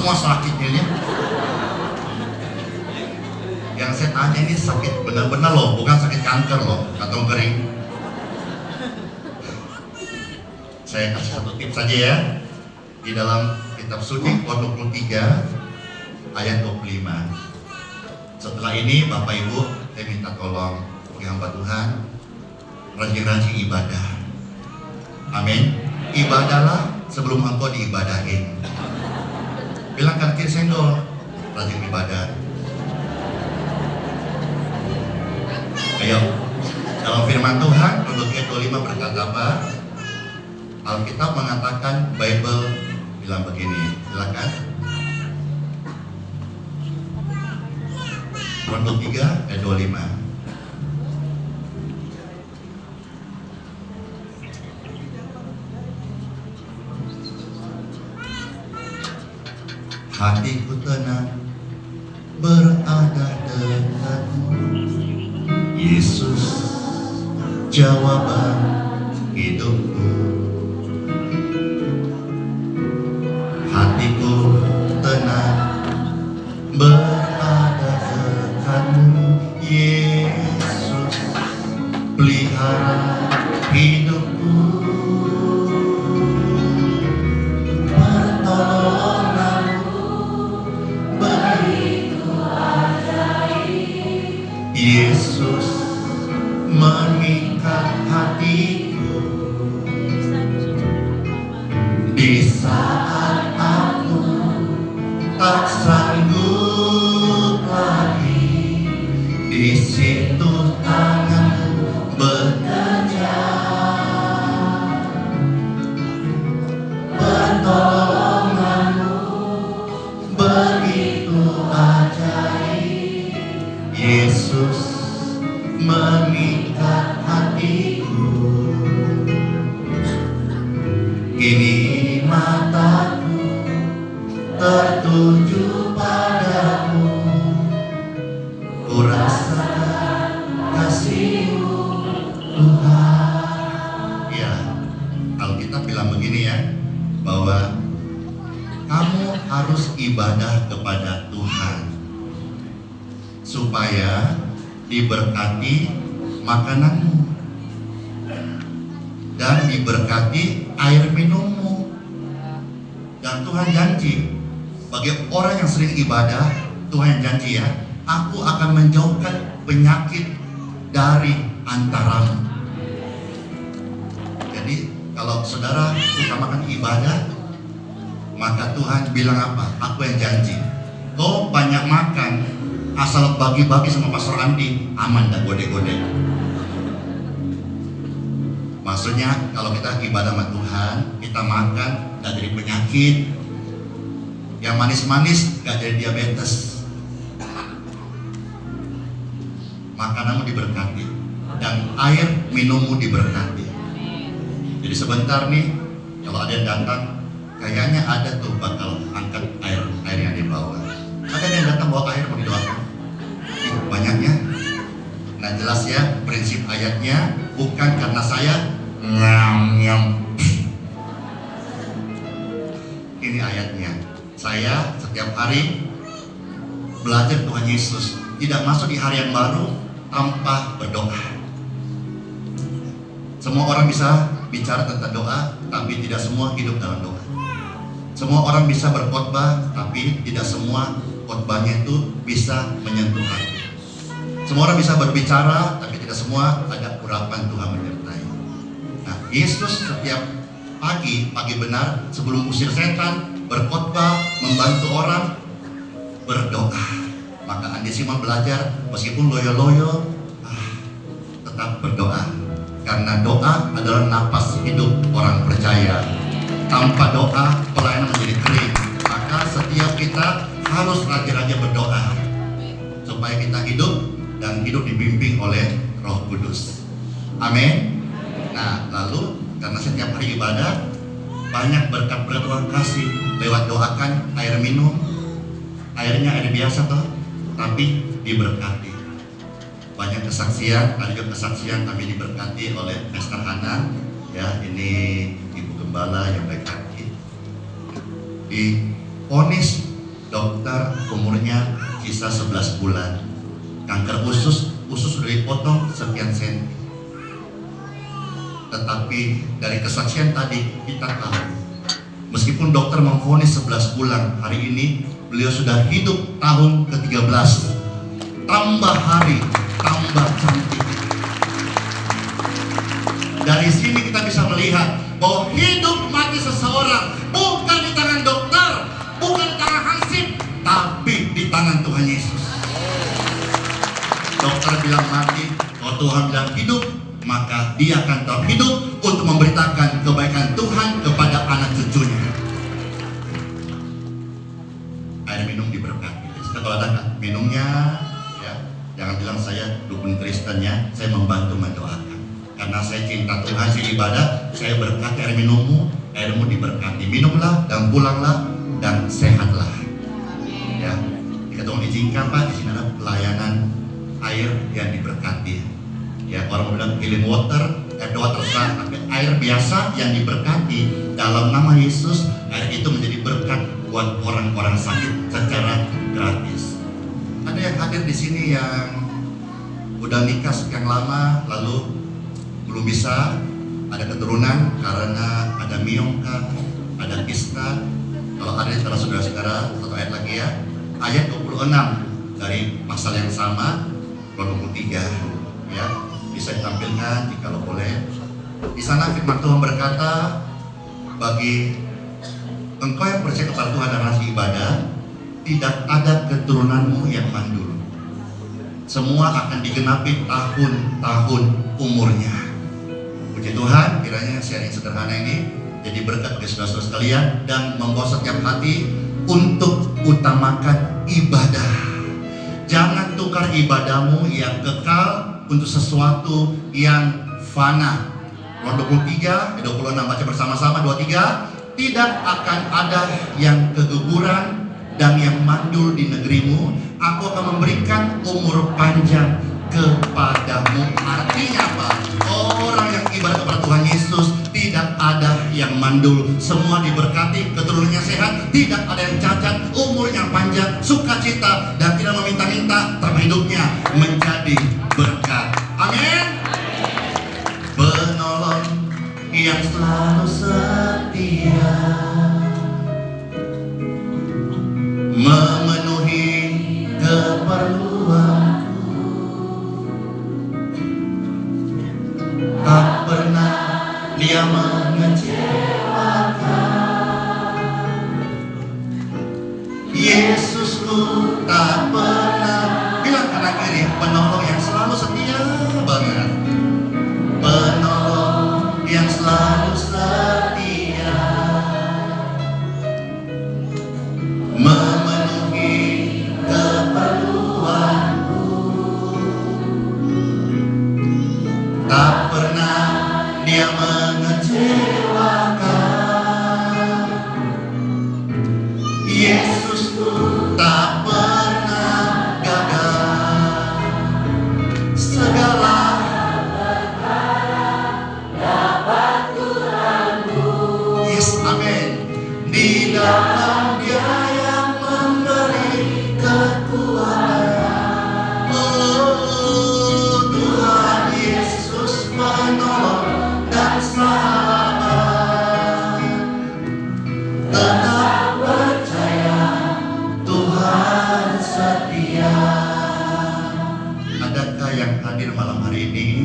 semua sakit ini. Yang saya tanya ini sakit benar-benar loh, bukan sakit kanker loh, atau kering. Saya kasih satu tips saja ya. Di dalam kitab suci 23 ayat 25. Setelah ini Bapak Ibu, saya minta tolong bagi hamba Tuhan rajin-rajin ibadah. Amin. Ibadahlah sebelum engkau diibadahin. Bilang kan kiri senggol, rajin ibadah. Ayo, dalam firman Tuhan, Rut 25 berkata apa? Alkitab mengatakan, Bible bilang begini, silakan. Rut 3 ayat 25. Hatiku tenang berada dekatmu, Yesus jawaban hidupku. Hatiku tenang berada dekatmu, Yesus pelihara hidupku. Yesus mengikat hatiku di saat aku tak sanggup lagi. Di situ tanganmu bekerja, pertolonganmu begitu ajaib. Yesus mengikat hatiku. Kini mataku tertuju padamu, ku rasakan kasih-Mu Tuhan. Ya, Alkitab bilang begini ya, bahwa kamu harus ibadah kepada Tuhan supaya diberkati makananmu dan diberkati air minummu. Dan Tuhan janji bagi orang yang sering ibadah, Tuhan janji ya, aku akan menjauhkan penyakit dari antaramu. Jadi kalau saudara utamakan ibadah, maka Tuhan bilang apa? Aku yang janji, kau banyak makan asal bagi-bagi sama Pastor Andi, aman dan gode-gode. Maksudnya kalau kita ibadah sama Tuhan, kita makan gak jadi penyakit, yang manis-manis gak jadi diabetes, makananmu diberkati dan air minummu diberkati. Jadi sebentar nih, kalau ada yang datang, kayaknya ada tuh bakal angkat air yang dibawa. Ada yang datang bawa air mau didoakan, banyaknya. Nah jelas ya, prinsip ayatnya bukan karena saya ngam. Ini ayatnya, saya setiap hari belajar Tuhan Yesus, tidak masuk di hari yang baru tanpa berdoa. Semua orang bisa bicara tentang doa, tapi tidak semua hidup dalam doa. Semua orang bisa berkhotbah, tapi tidak semua khotbahnya itu bisa menyentuh hati. Semua orang bisa berbicara, tapi tidak semua ada urapan Tuhan menyertai. Nah, Yesus setiap pagi benar sebelum usir setan, berkhotbah, membantu orang, berdoa. Maka Andi Simon belajar meskipun loyo-loyo, tetap berdoa. Karena doa adalah napas hidup orang percaya. Tanpa doa, pelayanan menjadi kering. Maka setiap kita harus rajin-rajin berdoa supaya kita hidup dan hidup dibimbing oleh Roh Kudus. Amin. Nah, lalu karena setiap hari ibadah banyak berkat-berkat Tuhan kasih lewat doakan air minum, airnya air biasa toh, tapi diberkati. Banyak kesaksian, ada juga kesaksian kami diberkati oleh Pastor Hana. Ya, ini Ibu Gembala yang baik hati. Diponis dokter umurnya sisa 11 bulan. Kanker usus sudah dipotong sekian senti. Tetapi dari kesaksian tadi kita tahu, meskipun dokter memvonis 11 bulan, hari ini beliau sudah hidup tahun ke-13. Tambah hari, tambah cantik. Dari sini kita bisa melihat bahwa hidup mati seseorang bukan di tangan dokter, bukan di tangan hansip, tapi di tangan Tuhan Yesus. Dokter bilang mati, kalau Tuhan bilang hidup, maka dia akan tetap hidup untuk memberitakan kebaikan Tuhan kepada anak cucunya. Air minum diberkati. Kalau ada minumnya, ya, jangan bilang saya dukun Kristen ya, saya membantu mendoakan. Karena saya cinta Tuhan, saya ibadah, saya berkati air minummu, airmu diberkati. Minumlah dan pulanglah dan sehatlah. Ya, jika Tuhan izinkan Pak, di sini ada pelayanan air yang diberkati. Ya, orang bilang healing water, doa terserah, tapi air biasa yang diberkati dalam nama Yesus, air itu menjadi berkat buat orang-orang sakit secara gratis. Ada yang hadir di sini yang udah nikah sekian lama, lalu belum bisa ada keturunan karena ada miongka, ada kista. Kalau ada di antara saudara-saudara, satu ayat lagi ya, ayat 26 dari pasal yang sama, 23 ya, bisa ditampilkan jika lo boleh. Di sana firman Tuhan berkata, bagi engkau yang percaya kepada Tuhan dan rajin ibadah, tidak ada keturunanmu yang mandul. Semua akan digenapi tahun-tahun umurnya. Puji Tuhan, kiranya sharing sederhana ini jadi berkat bagi saudara-saudara sekalian dan membawa setiap hati untuk utamakan ibadah. Jangan tukar ibadahmu yang kekal untuk sesuatu yang fana. Roma 23, 26 baca bersama-sama 23. Tidak akan ada yang keguguran dan yang mandul di negerimu. Aku akan memberikan umur panjang kepadamu. Artinya apa? Orang yang ibadah kepada Tuhan Yesus tidak ada yang mandul, semua diberkati, keturunannya sehat, tidak ada yang cacat, umurnya panjang, sukacita dan tidak meminta-minta, tapi hidupnya menjadi berkat. Amin. Penolong yang selalu setia, memenuhi keperluan, tak pernah dia mengecewakan. Yesusku tak pernah, bilang kanan kiri, penolong yang selalu setia banget. Penolong yang selalu setia, memenuhi keperluanku, tak pernah dia mengecewakan. Yesusku tak pernah gagal. Segala dapat Tuhanku. Yes, amin. Di dalam Dia yang memberi kekuatan. Oh Tuhan Yesus penolong dan selamat. Tetap percaya Tuhan setia. Adakah yang hadir malam hari ini